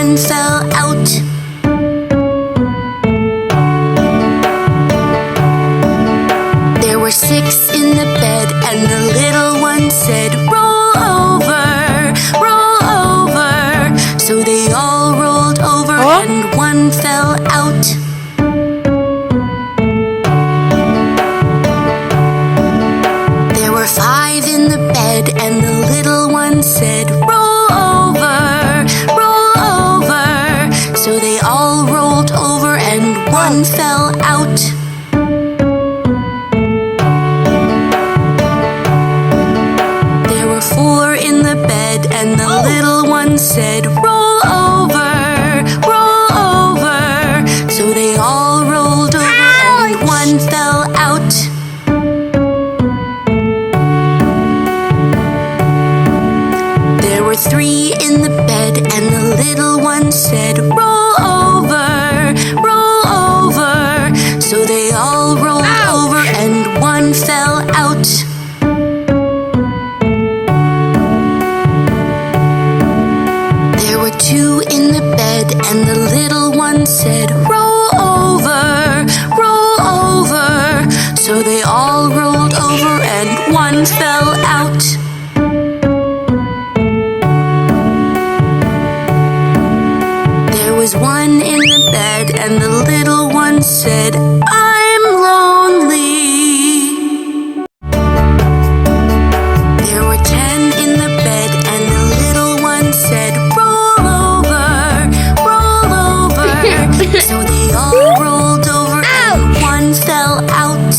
one fell out. There were 6 in the bed, and the little one said, "Roll over, roll over." So they all rolled over, and one fell out. There were 5 in the bed, and the little one said, "Roll over, roll over." So they all rolled over, and one fell out. There were 4 in the bed, and the little one said, "Roll over, roll over." So they all rolled over, and one fell out. There were 3 in the bed, and the little one said, "Roll over, roll over." So they all rolled over, and one fell out. There were 2 in the bed, and the little one said, "Roll over, roll over." So they all rolled over, and one fell out. There was 1 in the bed, and the little one said, "I'm lonely." There were 10 in the bed, and the little one said, "Roll over, roll over." So they all rolled over, and one fell out.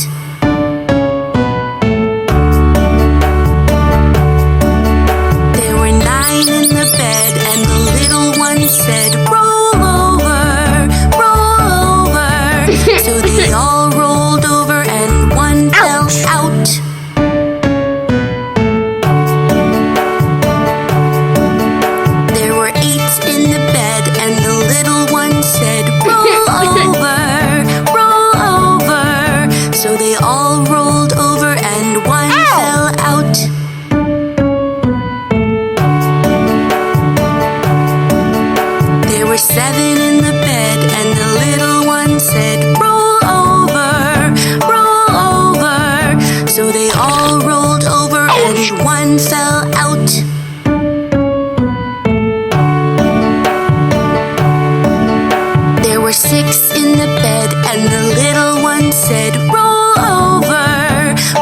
There were 9 in the bed, and the little one said, "Roll over, roll over." So they all rolled over, and one fell out. There were 8 in the bed, and the little one said, "Roll over, roll over." So they all rolled over, and one fell out. There were 7 in the bed, and the little one said, "Roll over, roll over." So they all rolled over, and one fell out. There were 6 in the bed, and the little one said, "Roll over,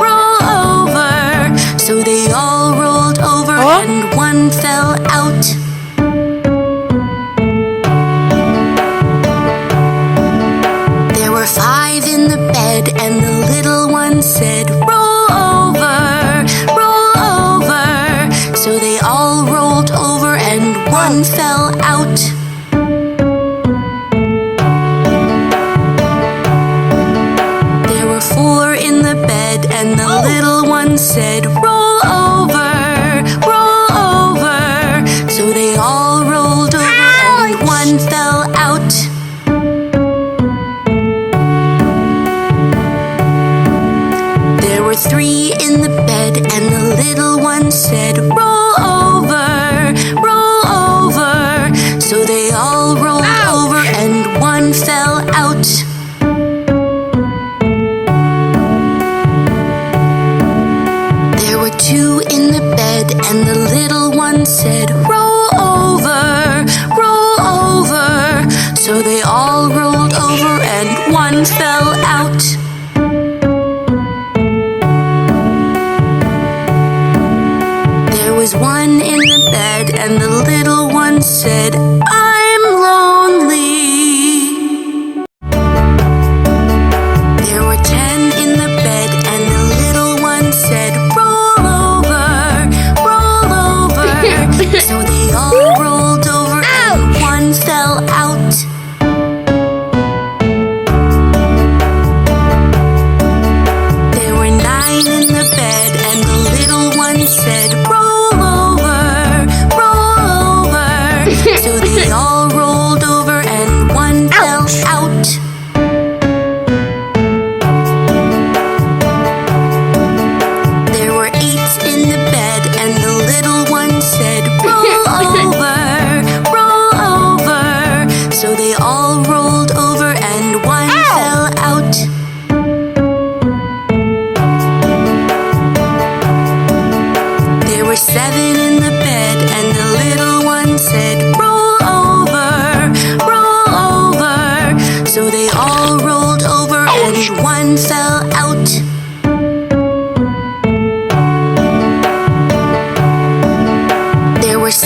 roll over." So they all rolled over, and one fell out. There were 5 in the bed, and the little one said, "Roll over, roll over." So they all rolled over, and one fell out. There were 4 in the bed, and the little one said, "Roll over, roll over." So they all rolled over, and one fell out. There were 3 in the bed, and the little one said, "Roll over, roll over." So they all rolled over, and one fell out. There were 2 in the bed, and the little one said, "Roll over, roll over." So they all rolled over, and one fell out. There was 1 in the bed, and the little one said, "I'm lonely." There were 10 in the bed, and the little one said, "Roll over, roll over." So they all rolled over, and one fell out. There were 9 in the bed, and the little one said, "Roll over, roll over." So they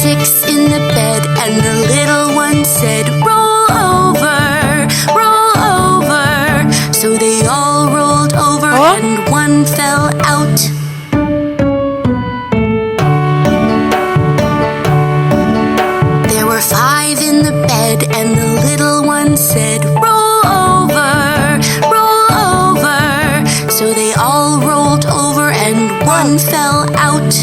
6 in the bed, and the little one said, roll over, roll over. So they all rolled over, and one fell out. There were 5 in the bed, and the little one said, roll over, roll over. So they all rolled over, and one fell out.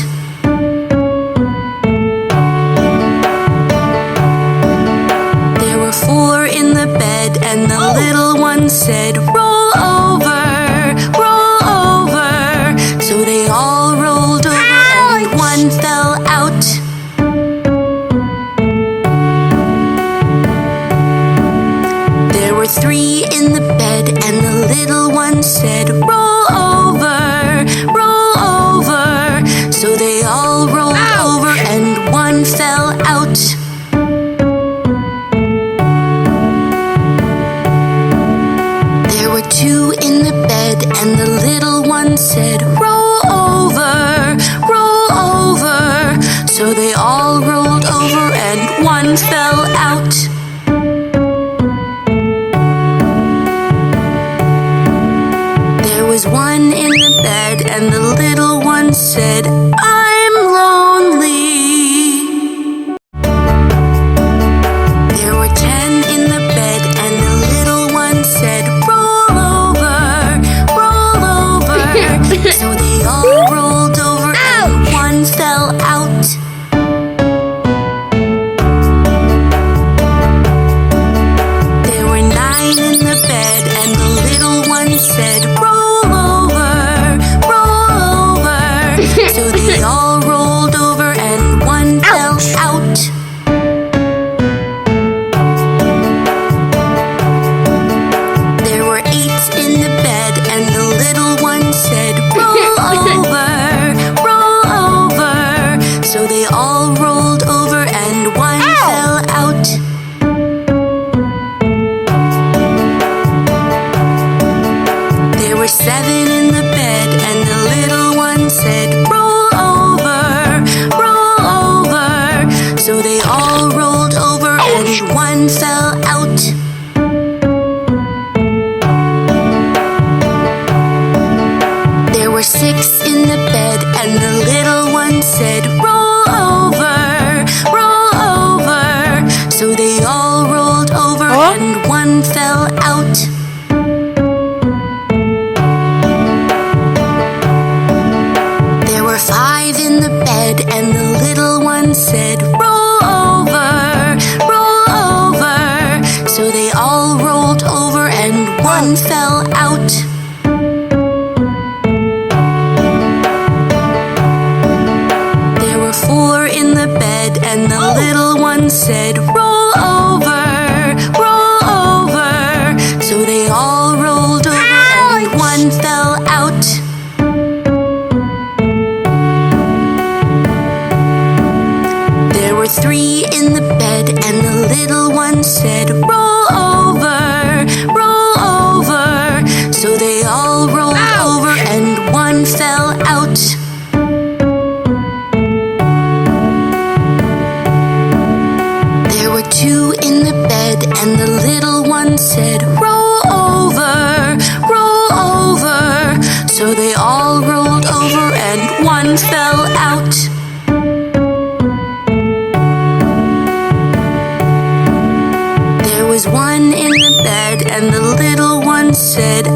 There were 4 in the bed, and the little one said, roll over, roll over. So they all rolled over, and one fell out. There were 3 in the bed, and the little one said, roll over, roll over. So they all rolled over, and one fell out. There were 2 in the bed, and the little one said, roll over, roll over. So they all rolled over, and one fell out. There was 1 in the bed, and the little one said, I'm lonely. There were 10 in the bed, and the little one said, roll over, roll over. So they all rolled over, and one fell out. There were 9 in the bed, and the little one said, roll over, roll over. So they all rolled over, and one fell out. There were 8 in the bed, and the little one said, roll over, roll over. So they all rolled over, and one fell out. There were 7 in the bed, and the little one said, roll over, roll over. So they all rolled over, and one fell out. There were 6 in the bed, and the little one said, roll over, roll over. So they all rolled over, and one fell out. There were 5 in the bed, and the little one said, roll over, roll over. So they all rolled over, and one fell out. There were 4 in the bed, and the little one said, roll over, roll over. So they all rolled over, and one fell out. There were 3 in the bed, and the little one said, roll over, roll over. So they all rolled over, and one fell out. There were 2 in the bed, and the little one said, roll over, roll over. So they all rolled over, and one fell out. There was 1 in the bed, and the little one said,